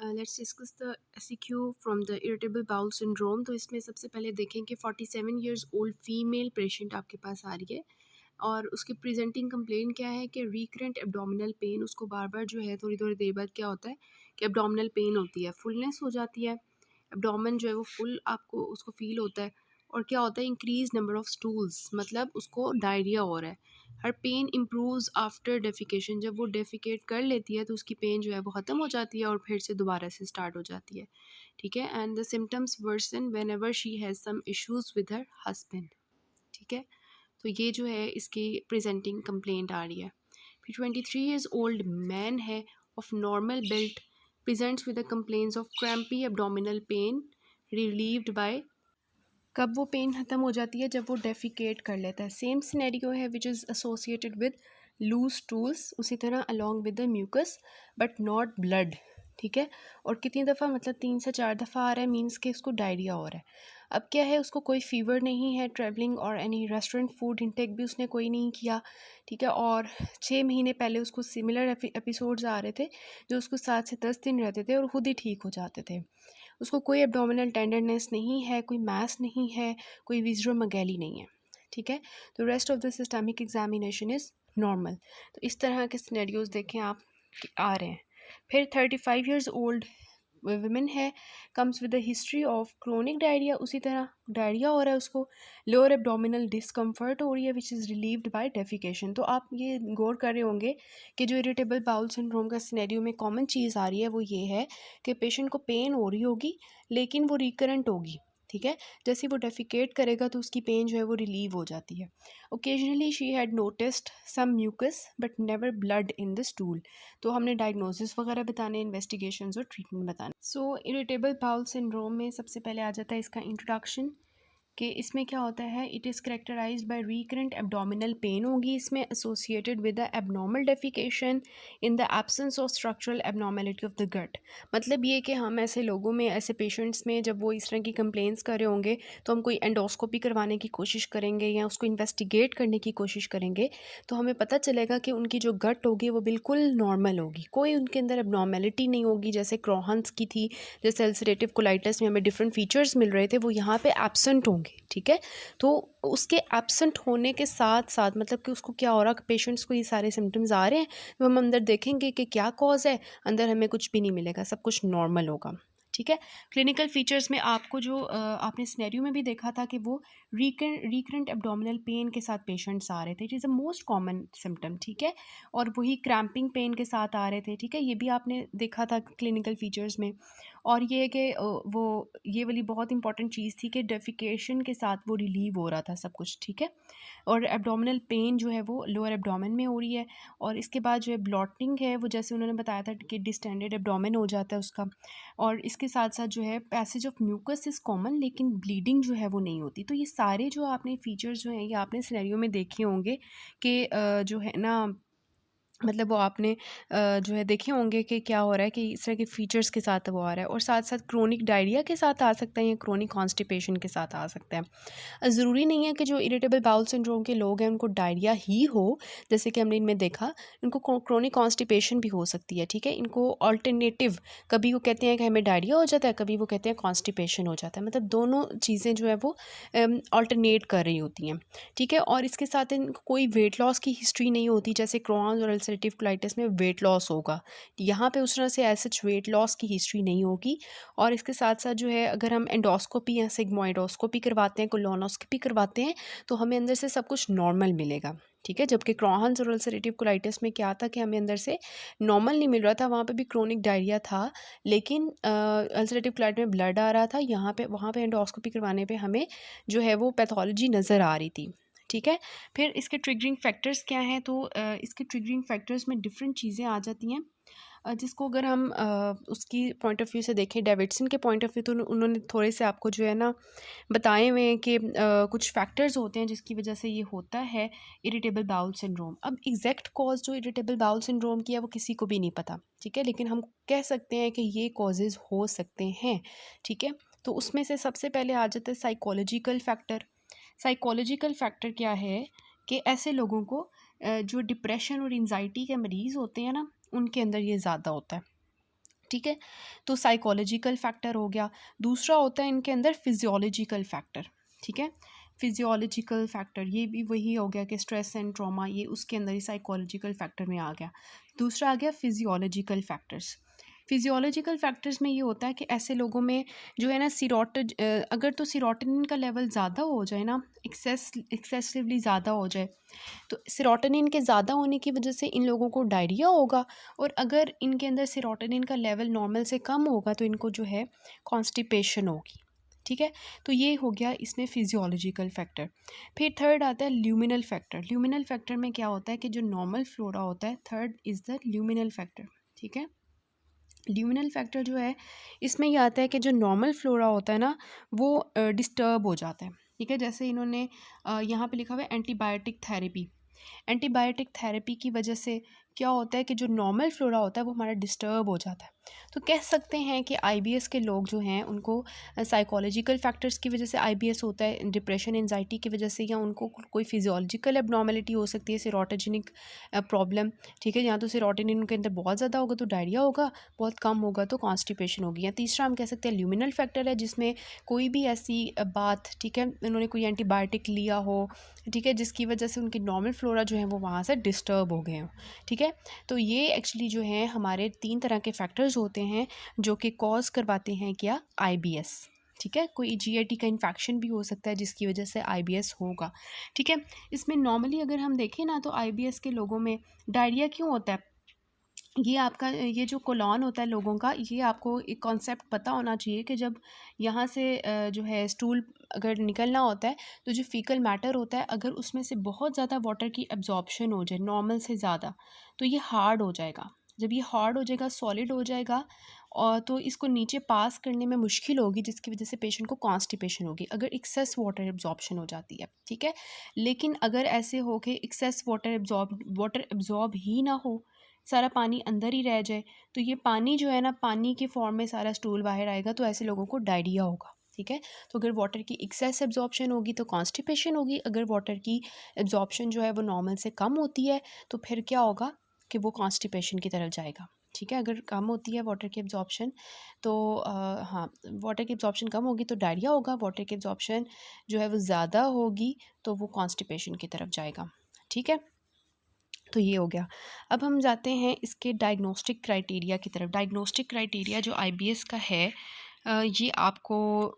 Let's discuss the SCQ from the irritable bowel syndrome. तो इसमें सबसे पहले देखें कि 47 ईयर्स ओल्ड फीमेल पेशेंट आपके पास आ रही है और उसकी प्रेजेंटिंग कंप्लेंट क्या है कि रिकरेंट एब्डोमिनल पेन। उसको बार बार जो है थोड़ी थोड़ी देर बाद क्या होता है कि एब्डोमिनल पेन होती है, फुलनेस हो जाती है, एब्डोमेन जो है वो फुल आपको उसको फील होता है। और क्या होता है, इंक्रीज नंबर ऑफ स्टूल्स, मतलब उसको डायरिया हो रहा है। हर पेन इम्प्रूव्स आफ्टर डेफिकेशन। जब वो डेफिकेट कर लेती है तो उसकी पेन जो है वो ख़त्म हो जाती है और फिर से दोबारा से स्टार्ट हो जाती है। ठीक है। And the symptoms worsen whenever she has some issues with her husband. ठीक है। तो ये जो है इसकी प्रेजेंटिंग कंप्लेंट आ रही है। फिर 23 ईयर्स ओल्ड मैन है of normal built, presents with the complaints of crampy abdominal pain relieved by. कब वो पेन ख़त्म हो जाती है? जब वो डेफिकेट कर लेता है। सेम सिनेरियो है which is associated with loose stools, उसी तरह along with the mucus but not blood. ठीक है। और कितनी दफ़ा, मतलब 3 से 4 दफ़ा आ रहा है, मीन्स कि उसको डायरिया हो रहा है। अब क्या है, उसको कोई फ़ीवर नहीं है, ट्रैवलिंग और एनी रेस्टोरेंट फूड इंटेक भी उसने कोई नहीं किया। ठीक है। और 6 महीने पहले उसको सिमिलर एपिसोड्स आ रहे थे जो उसको 7 से 10 दिन रहते थे और खुद ही ठीक हो जाते थे। उसको कोई एब्डोमिनल टेंडरनेस नहीं है, कोई मास नहीं है, कोई विज़रोमेगैली नहीं है। ठीक है। तो rest of the systemic examination is normal. तो इस तरह के सिनेरियोज देखें आप कि आ रहे हैं। फिर 35 ईयर्स ओल्ड वुमेन है, comes with the history of chronic diarrhoea. उसी तरह डायरिया हो रहा है उसको, लोअर एब्डोमिनल डिस्कम्फर्ट हो रही है which is relieved by defecation. तो आप ये गौर कर रहे होंगे कि जो इरिटेबल बाउल सिंड्रोम का सिनेरियो में कॉमन चीज़ आ रही है वो ये है कि पेशेंट को पेन हो रही होगी लेकिन वो रिकरेंट होगी। ठीक है। जैसे वो डेफिकेट करेगा तो उसकी पेन जो है वो रिलीव हो जाती है। Occasionally she had noticed some mucus but never blood in the stool. तो हमने डायग्नोसिस वगैरह बताने, इन्वेस्टिगेशंस और ट्रीटमेंट बताने। सो इरिटेबल बाउल सिंड्रोम में सबसे पहले आ जाता है इसका इंट्रोडक्शन कि इसमें क्या होता है। It is characterised by recurrent abdominal pain होगी इसमें, associated with the abnormal defecation in the absence of structural abnormality of the gut. मतलब ये कि हम ऐसे लोगों में, ऐसे पेशेंट्स में जब वो इस तरह की कंप्लेंट्स कर रहे होंगे तो हम कोई एंडोस्कोपी करवाने की कोशिश करेंगे या उसको इन्वेस्टिगेट करने की कोशिश करेंगे तो हमें पता चलेगा कि उनकी जो गट होगी वो बिल्कुल नॉर्मल होगी, कोई उनके अंदर एबनॉर्मेलिटी नहीं होगी। जैसे क्रॉहन्स की थी, जैसे अल्सरेटिव कोलाइटिस में हमें डिफरेंट फीचर्स मिल रहे थे, वो यहाँ पे एब्सेंट होंगे। ठीक है। तो उसके एब्सेंट होने के साथ साथ मतलब कि उसको क्या हो रहा है, पेशेंट्स को ये सारे सिम्टम्स आ रहे हैं तो हम अंदर देखेंगे कि क्या कॉज है, अंदर हमें कुछ भी नहीं मिलेगा, सब कुछ नॉर्मल होगा। ठीक है। क्लिनिकल फीचर्स में आपको जो आपने सिनेरियो में भी देखा था कि वो रिकरेंट एब्डोमिनल पेन के साथ पेशेंट्स आ रहे थे। It is a most common symptom. ठीक है। और वही क्रैम्पिंग पेन के साथ आ रहे थे। ठीक है। ये भी आपने देखा था क्लिनिकल फीचर्स में। और ये है कि वो ये वाली बहुत इंपॉर्टेंट चीज़ थी कि डेफिकेशन के साथ वो रिलीव हो रहा था सब कुछ। ठीक है। और एब्डोमिनल पेन जो है वो लोअर एब्डोमेन में हो रही है। और इसके बाद जो है ब्लॉटिंग है वो, जैसे उन्होंने बताया था कि डिस्टेंडेड एब्डोमेन हो जाता है उसका। और इसके साथ साथ जो है passage of mucus is common लेकिन ब्लीडिंग जो है वो नहीं होती। तो ये सारे जो आपने फीचर्स जो हैं ये आपने सिनेरियो में देखे होंगे कि जो है ना, मतलब वो आपने जो है देखे होंगे कि क्या हो रहा है कि इस तरह के फीचर्स के साथ वो आ रहा है। और साथ साथ क्रोनिक डायरिया के साथ आ सकता है या क्रोनिक कॉन्स्टिपेशन के साथ आ सकता है। ज़रूरी नहीं है कि जो इरिटेबल बाउल सिंड्रोम के लोग हैं उनको डायरिया ही हो, जैसे कि हमने इनमें देखा, इनको क्रोनिक कॉन्स्टिपेशन भी हो सकती है। ठीक है। इनको ऑल्टरनेटिव, कभी वो कहते हैं कि हमें डायरिया हो जाता है, कभी वो कहते हैं कॉन्स्टिपेशन हो जाता है, मतलब दोनों चीज़ें जो है वो ऑल्टरनेट कर रही होती हैं। ठीक है। और इसके साथ इनको कोई वेट लॉस की हिस्ट्री नहीं होती, जैसे क्रॉन्स और अल्सरेटिव कोलाइटिस में वेट लॉस होगा, यहाँ पे उस तरह से ऐसे वेट लॉस की हिस्ट्री नहीं होगी। और इसके साथ साथ जो है अगर हम एंडोस्कोपी या सिग्मोइडोस्कोपी करवाते हैं, कोलोनोस्कोपी करवाते हैं तो हमें अंदर से सब कुछ नॉर्मल मिलेगा। ठीक है। जबकि क्रॉन्स और अल्सरेटिव कोलाइटिस में क्या था कि हमें अंदर से नॉर्मल नहीं मिल रहा था, वहाँ पे भी क्रोनिक डायरिया था लेकिन अल्सरेटिव कोलाइटिस में ब्लड आ रहा था, यहाँ पे वहाँ पे एंडोस्कोपी करवाने पे हमें जो है वो पैथोलॉजी नज़र आ रही थी। ठीक है। फिर इसके ट्रिगरिंग फैक्टर्स क्या हैं? तो इसके ट्रिगरिंग फैक्टर्स में डिफरेंट चीज़ें आ जाती हैं, जिसको अगर हम उसकी पॉइंट ऑफ व्यू से देखें, डेविडसन के पॉइंट ऑफ व्यू, तो उन्होंने थोड़े से आपको जो है ना बताए हुए हैं कि कुछ फैक्टर्स होते हैं जिसकी वजह से ये होता है इरिटेबल बाउल सिंड्रोम। अब एग्जैक्ट कॉज जो इरिटेबल बाउल सिंड्रोम की है वो किसी को भी नहीं पता। ठीक है। लेकिन हम कह सकते हैं कि ये कॉजेज़ हो सकते हैं। ठीक है। तो उसमें से सबसे पहले आ जाता है साइकोलॉजिकल फैक्टर। साइकोलॉजिकल फैक्टर क्या है कि ऐसे लोगों को जो डिप्रेशन और एंजाइटी के मरीज़ होते हैं ना, उनके अंदर ये ज़्यादा होता है। ठीक है। तो साइकोलॉजिकल फैक्टर हो गया। दूसरा होता है इनके अंदर फिजियोलॉजिकल फैक्टर, ठीक है। फिजियोलॉजिकल फैक्टर ये भी वही हो गया कि स्ट्रेस एंड ट्रॉमा, ये उसके अंदर ही साइकोलॉजिकल फैक्टर में आ गया। दूसरा आ गया फिजियोलॉजिकल फैक्टर्स। फिजियोलॉजिकल फैक्टर्स में ये होता है कि ऐसे लोगों में जो है ना अगर तो सीरोटोनिन का लेवल ज़्यादा हो जाए ना, एक्सेसिवली ज़्यादा हो जाए, तो सेरोटोनिन के ज़्यादा होने की वजह से इन लोगों को डायरिया होगा। और अगर इनके अंदर सेरोटोनिन का लेवल नॉर्मल से कम होगा तो इनको जो है कॉन्स्टिपेशन होगी, ठीक है। तो ये हो गया इसमें फिजियोलॉजिकल फैक्टर। फिर थर्ड आता है ल्यूमिनल फैक्टर। ल्यूमिनल फैक्टर में क्या होता है कि जो नॉर्मल फ्लोरा होता है, third is the luminal factor, ठीक है। ल्यूमिनल फैक्टर जो है इसमें ये आता है कि जो नॉर्मल फ्लोरा होता है ना वो डिस्टर्ब हो जाता है, ठीक है। जैसे इन्होंने यहाँ पे लिखा हुआ है एंटीबायोटिक थेरेपी। एंटीबायोटिक थेरेपी की वजह से क्या होता है कि जो नॉर्मल फ्लोरा होता है वो हमारा डिस्टर्ब हो जाता है। तो कह सकते हैं कि आईबीएस के लोग जो हैं उनको साइकोलॉजिकल फैक्टर्स की वजह से आईबीएस होता है, डिप्रेशन एंजाइटी की वजह से, या उनको कोई फिजियोलॉजिकल एबनॉर्मेलिटी हो सकती है, सेरोटोजेनिक प्रॉब्लम, ठीक है। या तो सेरोटोनिन उनके अंदर बहुत ज़्यादा होगा तो डायरिया होगा, बहुत कम होगा तो कॉन्स्टिपेशन होगी। या तीसरा हम कह सकते हैं ल्यूमिनल फैक्टर है, जिसमें कोई भी ऐसी बात, ठीक है, उन्होंने कोई एंटीबायोटिक लिया हो, ठीक है, जिसकी वजह से उनकी नॉर्मल फ्लोरा जो है वो वहाँ से डिस्टर्ब हो गए हों, ठीक है। तो ये एक्चुअली जो है हमारे 3 तरह के फैक्टर्स होते हैं जो कि कॉज करवाते हैं क्या, आईबीएस, ठीक है। कोई जीआईटी का इन्फेक्शन भी हो सकता है जिसकी वजह से आईबीएस होगा, ठीक है। इसमें नॉर्मली अगर हम देखें ना तो आईबीएस के लोगों में डायरिया क्यों होता है, ये आपका ये जो कोलॉन होता है लोगों का, ये आपको एक कॉन्सेप्ट पता होना चाहिए कि जब यहाँ से जो है स्टूल अगर निकलना होता है तो जो फीकल मैटर होता है, अगर उसमें से बहुत ज़्यादा वाटर की एब्जॉर्प्शन हो जाए नॉर्मल से ज़्यादा, तो ये हार्ड हो जाएगा। जब ये हार्ड हो जाएगा, सॉलिड हो जाएगा, और तो इसको नीचे पास करने में मुश्किल होगी, जिसकी वजह से पेशेंट को कॉन्स्टिपेशन होगी अगर एक्सेस वाटर एब्जॉर्प्शन हो जाती है, ठीक है। लेकिन अगर ऐसे हो कि एक्सेस वाटर एब्जॉर्ब ही ना हो, सारा पानी अंदर ही रह जाए, तो ये पानी जो है ना, पानी के फॉर्म में सारा स्टूल बाहर आएगा, तो ऐसे लोगों को डायरिया होगा, ठीक है। तो अगर वाटर की एक्सेस एब्जॉर्प्शन होगी तो कॉन्स्टिपेशन होगी, अगर वाटर की एब्जॉर्प्शन जो है वो नॉर्मल से कम होती है तो फिर क्या होगा कि वो कॉन्स्टिपेशन की तरफ जाएगा, ठीक है। अगर कम होती है वाटर की एब्जॉर्प्शन तो हाँ, वाटर की एब्जॉर्प्शन कम होगी तो डायरिया होगा, वाटर की एब्जॉर्प्शन जो है वो ज़्यादा होगी तो वो कॉन्स्टिपेशन की तरफ जाएगा, ठीक है। तो ये हो गया। अब हम जाते हैं इसके डायग्नोस्टिक क्राइटेरिया की तरफ। डायग्नोस्टिक क्राइटेरिया जो आईबीएस का है, ये आपको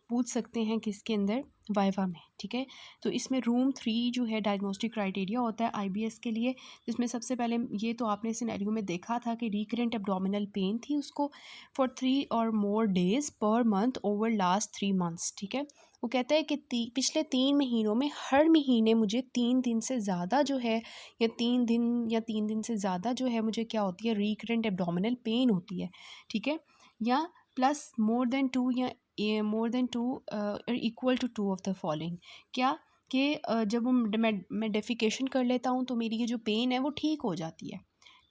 पूछ सकते हैं किसके अंदर, वाइवा में, ठीक है। तो इसमें रूम 3 जो है डायग्नोस्टिक क्राइटेरिया होता है आईबीएस के लिए, जिसमें सबसे पहले ये तो आपने सिनेरियो में देखा था कि रिकरेंट एब्डोमिनल पेन थी उसको फॉर 3 और more days per month over last 3 months, ठीक है। वो कहता है कि पिछले 3 महीनों में हर महीने मुझे 3 दिन से ज़्यादा जो है, या 3 दिन से ज़्यादा जो है मुझे क्या होती है, रिकरेंट एब्डोमिनल पेन होती है, ठीक है। या प्लस मोर देन 2, या more than 2 equal to 2 of the following, क्या कि जब मैं डेफिकेशन कर लेता हूँ तो मेरी ये जो पेन है वो ठीक हो जाती है,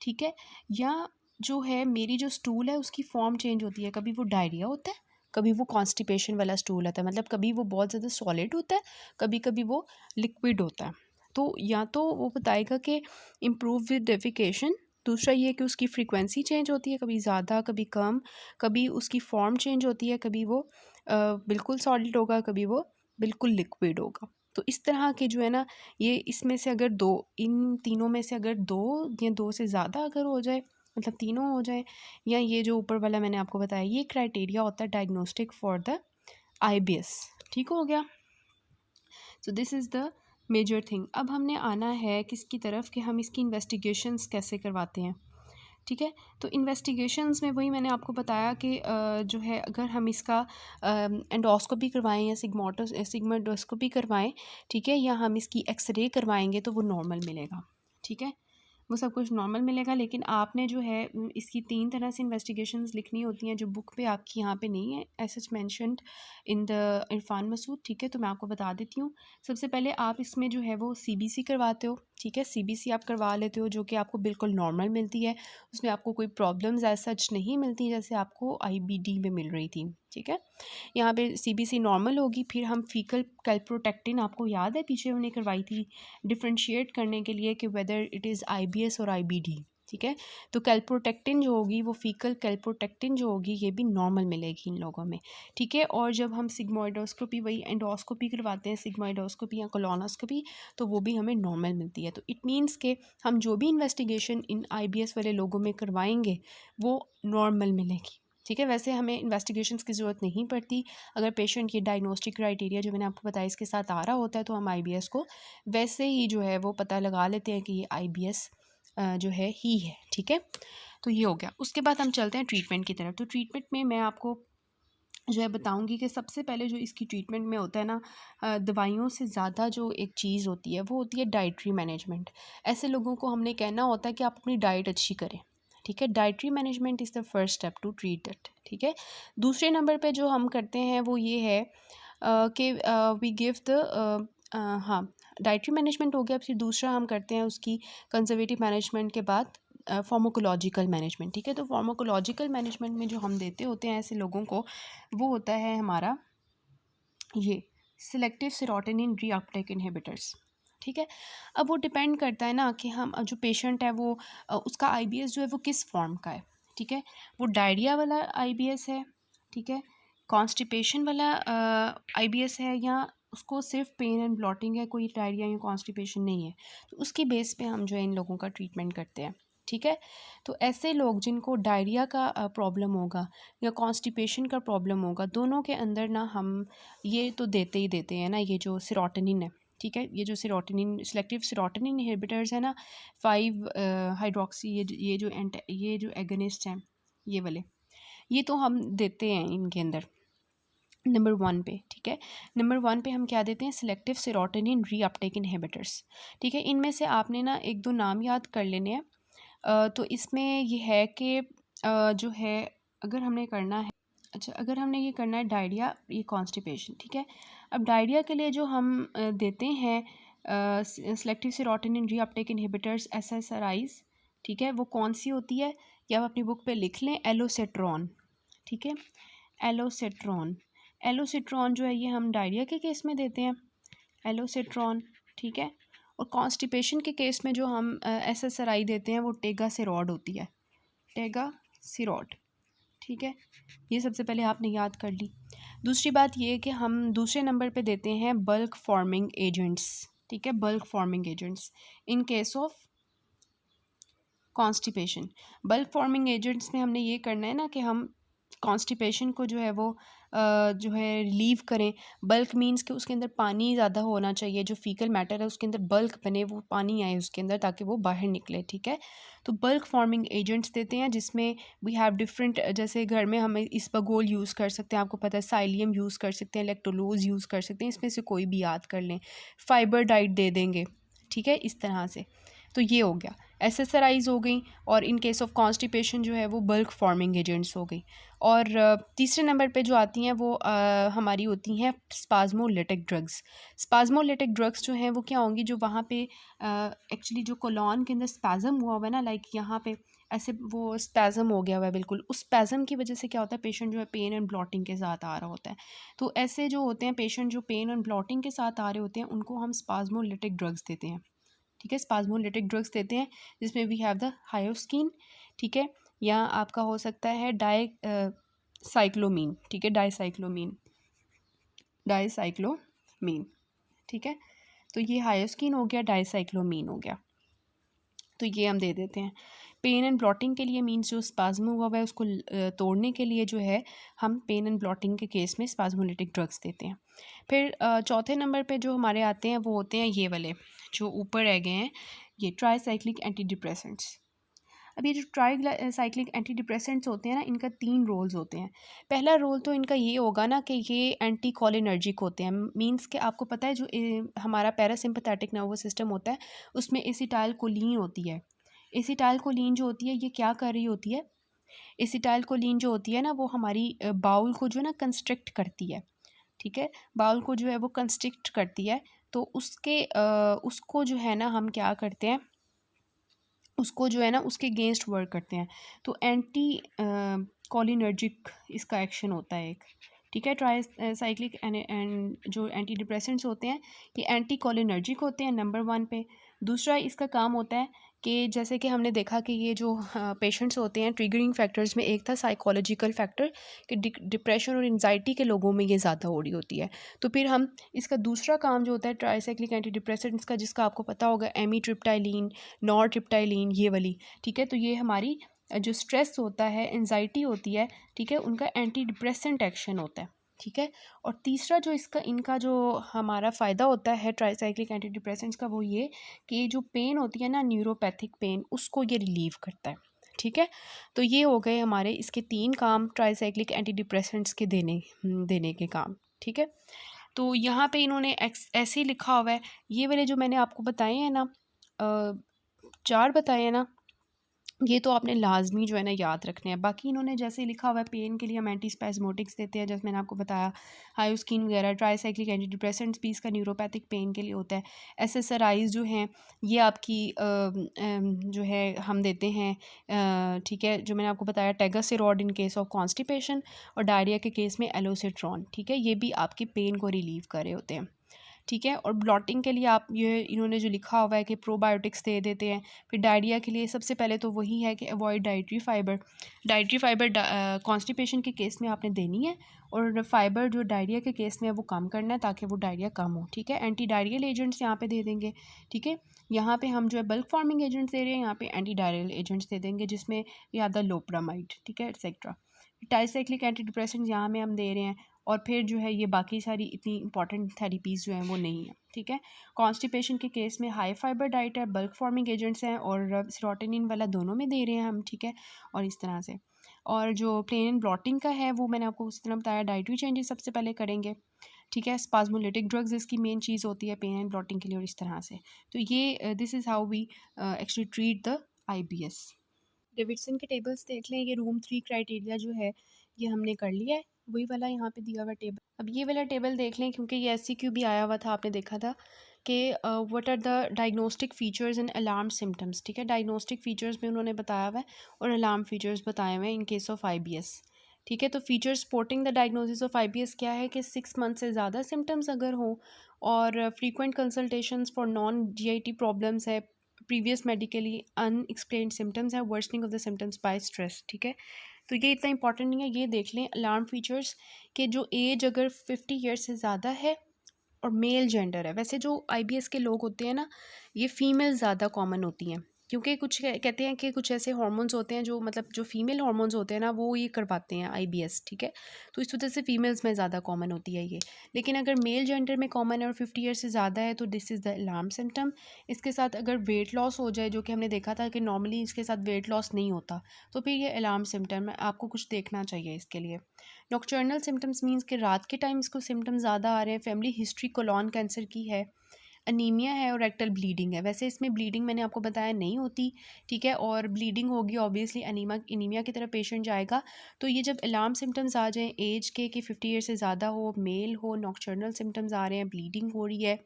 ठीक है। या जो है मेरी जो स्टूल है उसकी फॉर्म चेंज होती है, कभी वो डायरिया होता है, कभी वो कॉन्स्टिपेशन वाला स्टूल आता है, मतलब कभी वो बहुत ज़्यादा सॉलिड होता है, कभी कभी वो लिक्विड होता है। तो या तो वो बताएगा कि इम्प्रूव विद डेफिकेशन, दूसरा ये है कि उसकी फ्रीक्वेंसी चेंज होती है, कभी ज़्यादा कभी कम, कभी उसकी फॉर्म चेंज होती है, कभी वो बिल्कुल सॉलिड होगा, कभी वो बिल्कुल लिक्विड होगा। तो इस तरह के जो है ना, ये इसमें से अगर दो, इन तीनों में से अगर दो या दो से ज़्यादा अगर हो जाए, मतलब तीनों हो जाए, या ये जो ऊपर वाला मैंने आपको बताया, ये क्राइटेरिया होता है डायग्नोस्टिक फॉर द आईबीएस, ठीक हो गया। So this is the major thing. अब हमने आना है किसकी तरफ कि हम इसकी इन्वेस्टिगेशंस कैसे करवाते हैं, ठीक है। तो इन्वेस्टिगेशंस में वही मैंने आपको बताया कि जो है अगर हम इसका एंडोस्कोपी करवाएं या सिग्मोइडोस्कोपी करवाएं, ठीक है, या हम इसकी एक्सरे करवाएंगे तो वो नॉर्मल मिलेगा, ठीक है, वो सब कुछ नॉर्मल मिलेगा। लेकिन आपने जो है इसकी 3 तरह से इन्वेस्टिगेशंस लिखनी होती हैं जो बुक पे आपकी यहाँ पे नहीं है, as such mentioned in the Irfan Masood, ठीक है। तो मैं आपको बता देती हूँ। सबसे पहले आप इसमें जो है वो सीबीसी करवाते हो, ठीक है, सीबीसी आप करवा लेते हो जो कि आपको बिल्कुल नॉर्मल मिलती है, उसमें आपको कोई प्रॉब्लम्स एज सच नहीं मिलती जैसे आपको आईबीडी में मिल रही थी, ठीक है। यहाँ पे सीबीसी नॉर्मल होगी। फिर हम फीकल कैल्प्रोटेक्टिन, आपको याद है पीछे हमने करवाई थी डिफ्रेंशिएट करने के लिए कि वेदर इट इज़ आईबीएस और आईबीडी, ठीक है। तो कैल्प्रोटेक्टिन जो होगी वो फीकल कैल्प्रोटेक्टिन जो होगी ये भी नॉर्मल मिलेगी इन लोगों में, ठीक है। और जब हम सिग्मोइडोस्कोपी वही एंडोस्कोपी करवाते हैं, सिग्मोइडोस्कोपी या कोलोनोस्कोपी, तो वो भी हमें नॉर्मल मिलती है। तो इट मीन्स के हम जो भी इन्वेस्टिगेशन इन IBS वाले लोगों में करवाएंगे वो नॉर्मल मिलेगी, ठीक है। वैसे हमें इन्वेस्टिगेशंस की ज़रूरत नहीं पड़ती। अगर पेशेंट ये डायग्नोस्टिक क्राइटेरिया जो मैंने आपको बताया इसके साथ आ रहा होता है तो हम IBS को वैसे ही जो है वो पता लगा लेते हैं कि ये IBS जो है ही है, ठीक है। तो ये हो गया। उसके बाद हम चलते हैं ट्रीटमेंट की तरफ। तो ट्रीटमेंट में मैं आपको जो है बताऊंगी कि सबसे पहले जो इसकी ट्रीटमेंट में होता है ना, दवाइयों से ज़्यादा जो एक चीज़ होती है वो होती है डाइटरी मैनेजमेंट। ऐसे लोगों को हमने कहना होता है कि आप अपनी डाइट अच्छी करें, ठीक है। Dietary management is the first step to treat that, ठीक है। दूसरे नंबर पे जो हम करते हैं वो ये है कि वी गिव द हाँ, डाइटरी मैनेजमेंट हो गया। फिर दूसरा हम करते हैं उसकी कंजर्वेटिव मैनेजमेंट के बाद फार्माकोलॉजिकल मैनेजमेंट, ठीक है। तो फार्माकोलॉजिकल मैनेजमेंट में जो हम देते होते हैं ऐसे लोगों को वो होता है हमारा ये सिलेक्टिव सेरोटोनिन रीअपटेक इनहिबिटर्स, ठीक है। अब वो डिपेंड करता है ना कि हम जो पेशेंट है वो उसका IBS जो है वो किस फॉर्म का है, ठीक है। वो डायरिया वाला IBS है, ठीक है, कॉन्स्टिपेशन वाला IBS है, या उसको सिर्फ पेन एंड ब्लॉटिंग है, कोई डायरिया या कॉन्स्टिपेशन नहीं है, तो उसकी बेस पे हम जो है इन लोगों का ट्रीटमेंट करते हैं, ठीक है। तो ऐसे लोग जिनको डायरिया का प्रॉब्लम होगा या कॉन्स्टिपेशन का प्रॉब्लम होगा, दोनों के अंदर ना हम ये तो देते ही देते हैं ना, ये जो सेरोटोनिन है, ठीक है, ये जो सेरोटोनिन सिलेक्टिव सेरोटोनिन इनहिबिटर्स है ना, 5 हाइड्रोक्सी, ये जो एगनिस्ट हैं ये वाले, ये तो हम देते हैं इनके अंदर नंबर 1 पे, ठीक है। नंबर 1 पे हम क्या देते हैं, सिलेक्टिव सेरोटोनिन रीअपटेक इनहिबिटर्स, ठीक है। इनमें से आपने ना 1-2 नाम याद कर लेने हैं। तो इसमें ये है कि जो है अगर हमने करना है, अच्छा अगर हमने ये करना है डायरिया, ये कॉन्स्टिपेशन, ठीक है। अब डायरिया के लिए जो हम देते हैं selective serotonin reuptake inhibitors SSRIs, ठीक है, वो कौन सी होती है, या आप अपनी बुक पे लिख लें, एलोसेट्रॉन, ठीक है। एलोसेट्रॉन, एलोसेट्रॉन जो है ये हम डायरिया के केस में देते हैं, एलोसेट्रॉन, ठीक है। और कॉन्स्टिपेशन के केस में जो हम SSRI देते हैं वो टेगासेरॉड होती है, टेगासेरॉड, ठीक है। ये सबसे पहले आपने याद कर ली। दूसरी बात ये है कि हम दूसरे नंबर पे देते हैं बल्क फॉर्मिंग एजेंट्स, ठीक है, bulk forming agents in case of constipation. Bulk forming agents में हमने ये करना है ना कि हम कॉन्स्टिपेशन को जो है वो जो है रिलीव करें। बल्क मीन्स कि उसके अंदर पानी ज़्यादा होना चाहिए, जो फीकल मैटर है उसके अंदर बल्क बने, वो पानी आए उसके अंदर ताकि वो बाहर निकले, ठीक है। तो बल्क फॉर्मिंग एजेंट्स देते हैं जिसमें वी हैव डिफरेंट, जैसे घर में हमें इसबगोल यूज़ कर सकते हैं, आपको पता है, साइलियम यूज़ कर सकते हैं, लैक्टोलोज यूज़ कर सकते हैं, इसमें से कोई भी याद कर लें। फाइबर डाइट दे देंगे, ठीक है, इस तरह से। तो ये हो गया, SSRIs हो गई, और इन केस ऑफ कॉन्स्टिपेशन जो है वो बल्क फॉर्मिंग एजेंट्स हो गई। और तीसरे नंबर पे जो आती हैं वो हमारी होती हैं स्पाज्मोलिटिक ड्रग्स। स्पाज्मोलिटिक ड्रग्स जो हैं वो क्या होंगी, जो वहाँ पे एक्चुअली जो कोलॉन के अंदर स्पैज़म हुआ हुआ है ना, लाइक यहाँ पे ऐसे वो स्पैज़म हो गया हुआ है बिल्कुल, उस स्पैज़म की वजह से क्या होता है, पेशेंट जो है पेन एंड ब्लॉटिंग के साथ आ रहा होता है। तो ऐसे जो होते हैं पेशेंट जो पेन एंड ब्लॉटिंग के साथ आ रहे होते हैं उनको हम स्पाज्मोलिटिक ड्रग्स देते हैं, ठीक है, स्पाज्मोलिटिक ड्रग्स देते हैं जिसमें वी हैव द हायोस्कीन, ठीक है, या आपका हो सकता है साइक्लोमीन, ठीक है, डाईसाइक्लोमीन, ठीक है। तो ये हायोस्कीन हो गया, डाईसाइक्लोमीन हो गया, तो ये हम दे देते हैं। पेन एंड ब्लॉटिंग के लिए मीन्स जो स्पाज्म हुआ है उसको तोड़ने के लिए जो है हम पेन एंड ब्लॉटिंग के केस में स्पाज्मोलिटिक ड्रग्स देते हैं। फिर चौथे नंबर पे जो हमारे आते हैं वो होते हैं ये वाले जो ऊपर रह गए हैं, ये ट्राईसाइक्लिक एंटी डिप्रेसेंट्स। अब ये जो ट्राईसाइक्लिक एंटी डिप्रेसेंट्स होते हैं ना, इनका 3 रोल्स होते हैं। पहला रोल तो इनका ये होगा ना कि ये एंटी कोलिनर्जिक होते हैं, मीन्स कि आपको पता है जो हमारा पैरासिम्पथेटिक नर्वस सिस्टम होता है उसमें एसिटाइल कोलिन होती है। एसिटाइल कोलिन जो होती है ये क्या कर रही होती है, एसिटाइल कोलिन जो होती है ना वो हमारी बाउल को जो है ना कंस्ट्रिक्ट करती है, ठीक है, बाउल को जो है वो कंस्ट्रिक्ट करती है। तो उसको जो है ना हम क्या करते हैं, उसको जो है ना उसके अगेंस्ट वर्क करते हैं। तो एंटी कोलिनर्जिक इसका एक्शन होता है एक, ठीक है। ट्राईसाइक्लिक एंड जो एंटी डिप्रेसेंट्स होते हैं ये एंटी कोलिनर्जिक होते हैं नंबर 1 पे। दूसरा इसका काम होता है कि जैसे कि हमने देखा कि ये जो पेशेंट्स होते हैं, ट्रिगरिंग फैक्टर्स में एक था साइकोलॉजिकल फैक्टर कि डिप्रेशन और एंजाइटी के लोगों में ये ज़्यादा हो रही होती है। तो फिर हम इसका दूसरा काम जो होता है ट्राइसाइक्लिक एंटी डिप्रेसेंट्स का, जिसका आपको पता होगा एमीट्रिप्टाइलिन, नॉरट्रिप्टाइलिन, ये वाली, ठीक है। तो ये हमारी जो स्ट्रेस होता है, एंजाइटी होती है, ठीक है, उनका एंटी डिप्रेसेंट एक्शन होता है, ठीक है। और तीसरा जो इनका जो हमारा फ़ायदा होता है ट्राइसाइक्लिक एंटी डिप्रेसेंट्स का, वो ये कि ये जो पेन होती है ना, न्यूरोपैथिक पेन, उसको ये रिलीव करता है, ठीक है। तो ये हो गए हमारे इसके 3 काम ट्राइसाइक्लिक एंटी डिप्रेसेंट्स के देने के काम, ठीक है। तो यहाँ पे इन्होंने ऐसे ही लिखा हुआ है, ये वाले जो मैंने आपको बताए हैं ना, 4 बताए हैं ना, ये तो आपने लाजमी जो है ना याद रखने हैं। बाकी इन्होंने जैसे लिखा हुआ है पेन के लिए हम एंटीस्पैज़मोटिक्स देते हैं, जैसे मैंने आपको बताया हायोस्कीन वगैरह, ट्राइसाइक्लिक एंटी डिप्रेसेंट्स भी इसका न्यूरोपैथिक पेन के लिए होता है। एसएसआरआईज़ जो हैं ये आपकी जो है हम देते हैं, ठीक है, जो मैंने आपको बताया टेगासेरॉड इन केस ऑफ कॉन्स्टिपेशन, और डायरिया के केस में एलोसिट्रॉन, ठीक है, ये भी आपकी पेन को रिलीव कर रहे होते हैं, ठीक है। और ब्लॉटिंग के लिए आप ये इन्होंने जो लिखा हुआ है कि प्रोबायोटिक्स दे देते हैं। फिर डायरिया के लिए सबसे पहले तो वही है कि अवॉइड डाइटरी फाइबर कॉन्स्टिपेशन के केस में आपने देनी है, और फाइबर जो डायरिया के केस में है वो कम करना है ताकि वो डायरिया कम हो, ठीक है। एंटी डायरियल एजेंट्स यहाँ पे दे देंगे, ठीक है। यहाँ पे हम जो है बल्क फॉर्मिंग एजेंट्स दे रहे हैं, यहाँ पे एंटी डायरियल एजेंट्स दे देंगे, जिसमें याद है लोप्रामाइड, ठीक है, एक्सेट्रा। टाइसाइक्लिक एंटी डिप्रेसेंट्स यहाँ में हम दे रहे हैं, और फिर जो है ये बाकी सारी इतनी इंपॉर्टेंट थेरेपीज़ जो हैं वो नहीं है, ठीक है। कॉन्स्टिपेशन के केस में हाई फाइबर डाइट है, बल्क फॉर्मिंग एजेंट्स हैं, और सेरोटोनिन वाला दोनों में दे रहे हैं हम, ठीक है। और इस तरह से, और जो प्लेन एंड ब्लॉटिंग का है वो मैंने आपको उस तरह बताया, डाइटरी चेंजेस सबसे पहले करेंगे, ठीक है। स्पाज्मोलिटिक ड्रग्स इसकी मेन चीज़ होती है पेन एंड ब्लॉटिंग के लिए, और इस तरह से। तो ये this is how we actually treat the IBS। Davidson के टेबल्स देख लें, ये रूम 3 क्राइटेरिया जो है ये हमने कर लिया है, वही वाला यहाँ पे दिया हुआ टेबल। अब ये वाला टेबल देख लें, क्योंकि ये SCQ भी आया हुआ था, आपने देखा था कि what are the diagnostic features and alarm symptoms, ठीक है। डायग्नोस्टिक फीचर्स में उन्होंने बताया हुआ है, और अलार्म फीचर्स बताए हुए हैं इन केस ऑफ IBS, ठीक है। तो features supporting the diagnosis of IBS क्या है कि 6 मंथ से ज़्यादा सिम्टम्स अगर हों, और frequent consultations for non GIT problems है, प्रीवियस मेडिकली अनएक्सप्लेन्ड सिम्टम्स है, worsening of the symptoms by stress, ठीक है। तो ये इतना इंपॉर्टेंट नहीं है, ये देख लें अलार्म फीचर्स के जो एज अगर 50 ईयर्स से ज़्यादा है, और मेल जेंडर है। वैसे जो IBS के लोग होते हैं ना, ये फ़ीमेल ज़्यादा कॉमन होती हैं, क्योंकि कुछ कहते हैं कि कुछ ऐसे हार्मोन्स होते हैं जो मतलब जो फीमेल हार्मोन्स होते हैं ना, वो ये करवाते हैं IBS, ठीक है। तो इस वजह से फीमेल्स में ज़्यादा कॉमन होती है ये। लेकिन अगर मेल जेंडर में कॉमन है और 50 ईयर से ज़्यादा है, तो this is the alarm symptom. इसके साथ अगर वेट लॉस हो जाए, जो कि हमने देखा था कि नॉर्मली इसके साथ वेट लॉस नहीं होता, तो फिर ये अलार्म सिम्टम है, आपको कुछ देखना चाहिए इसके लिए। नॉक्टर्नल सिम्टम्स मीन्स कि रात के टाइम इसको सिम्टम्स ज़्यादा आ रहे हैं, फैमिली हिस्ट्री कोलॉन कैंसर की है, अनीमिया है, और रेक्टल ब्लीडिंग है। वैसे इसमें ब्लीडिंग मैंने आपको बताया नहीं होती, ठीक है, और ब्लीडिंग होगी ऑब्वियसली अनीमिया की तरफ पेशेंट जाएगा। तो ये जब अलार्म सिम्टम्स आ जाएँ एज के कि 50 ईयर से ज़्यादा हो, मेल हो, नॉक्टर्नल सिम्टम्स आ रहे हैं, ब्लीडिंग हो रही है,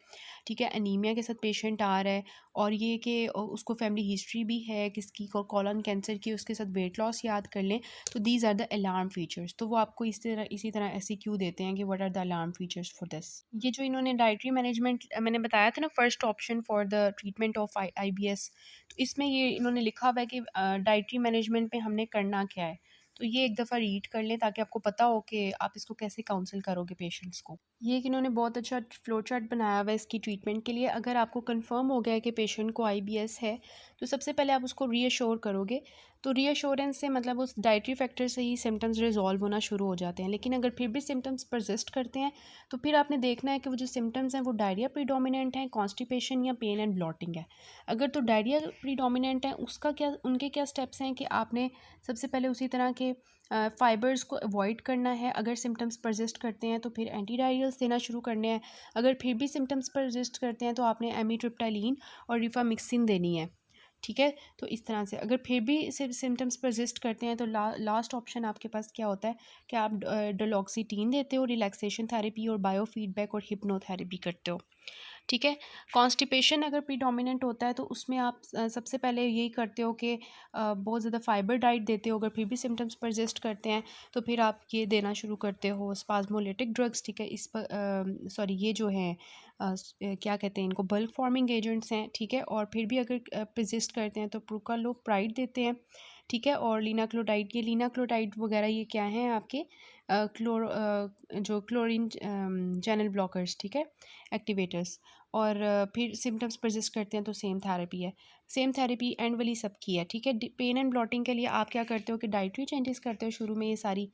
ठीक है, अनीमिया के साथ पेशेंट आ रहा है, और ये कि उसको फैमिली हिस्ट्री भी है किसकी कॉलन कैंसर की, उसके साथ वेट लॉस याद कर लें, तो these are the alarm features. तो वो आपको इसी तरह SCQ देते हैं कि what are the alarm features for this. ये जो इन्होंने डाइटरी मैनेजमेंट मैंने बताया था ना, first option for the treatment of IBS, तो इसमें ये इन्होंने लिखा हुआ है कि डाइटरी मैनेजमेंट में हमने करना क्या है। तो ये एक दफ़ा रीड कर लें ताकि आपको पता हो कि आप इसको कैसे काउंसिल करोगे पेशेंट्स को। ये कि इन्होंने बहुत अच्छा फ्लो चार्ट बनाया हुआ है इसकी ट्रीटमेंट के लिए। अगर आपको कंफर्म हो गया है कि पेशेंट को IBS है, तो सबसे पहले आप उसको रीअश्योर करोगे। तो रीअश्योरेंस से मतलब उस डाइटरी फैक्टर से ही सिम्टम्स रिजॉल्व होना शुरू हो जाते हैं। लेकिन अगर फिर भी सिम्टम्स परसिस्ट करते हैं, तो फिर आपने देखना है कि वो जो सिम्टम्स हैं वो डायरिया प्रीडोमिनेंट हैं, कॉन्स्टिपेशन या पेन एंड ब्लॉटिंग है। अगर तो डायरिया प्रीडोमिनेंट है, उनके क्या स्टेप्स हैं कि आपने सबसे पहले उसी तरह के फ़ाइबर्स को अवॉइड करना है। अगर सिम्टम्स परसिस्ट करते हैं तो फिर एंटी डायरियल्स देना शुरू करने हैं। अगर फिर भी सिम्टम्स परसिस्ट करते हैं तो आपने एमीट्रिप्टाइलिन और रिफामिक्सिन देनी है, ठीक है। तो इस तरह से अगर फिर भी सिम्टम्स परसिस्ट करते हैं तो लास्ट ऑप्शन आपके पास क्या होता है कि आप डोलॉक्सीटीन देते हो, रिलैक्सेशन थेरेपी और बायोफीडबैक और हिप्नोथेरेपी करते हो, ठीक है। कॉन्स्टिपेशन अगर प्रीडोमिनेंट होता है तो उसमें आप सबसे पहले यही करते हो कि बहुत ज़्यादा फाइबर डाइट देते हो। अगर फिर भी सिम्टम्स परसिस्ट करते हैं तो फिर आप ये देना शुरू करते हो स्पाज़मोलिटिक ड्रग्स, ठीक है। इस पर सॉरी ये जो हैं क्या कहते हैं इनको, बल्क फॉर्मिंग एजेंट्स हैं, ठीक है। और फिर भी अगर परसिस्ट करते हैं तो प्रोकालोप्राइड देते हैं, ठीक है। और लीनाक्लोडाइड, ये लीनाक्लोडाइड वगैरह ये क्या हैं आपके जो क्लोरीन चैनल ब्लॉकर्स, ठीक है, एक्टिवेटर्स। और फिर सिम्टम्स परसिस्ट करते हैं तो सेम थेरेपी है। सेम थेरेपी एंड वाली सबकी है, ठीक है। पेन एंड ब्लॉटिंग के लिए आप क्या करते हो कि डाइटरी चेंजेस करते हो शुरू में ये सारी,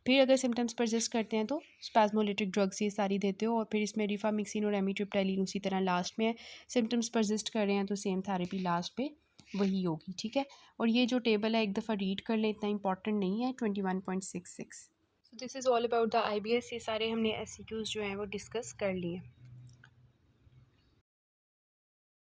फिर अगर सिम्टम्स परसिस्ट करते हैं तो स्पैज़मोलिटिक ड्रग्स ये सारी देते हो, और फिर इसमें रिफामिक्सिन और एमिट्रिप्टाइलिन उसी तरह लास्ट में है। सिम्टम्स परसिस्ट कर रहे हैं तो सेम थेरेपी लास्ट पे वही होगी, ठीक है। और ये जो टेबल है एक दफ़ा रीड कर लें, इतना इंपॉर्टेंट नहीं है। 21.66। सो this is all about the IBS। ये सारे हमने SCQs जो हैं वो डिस्कस कर लिए।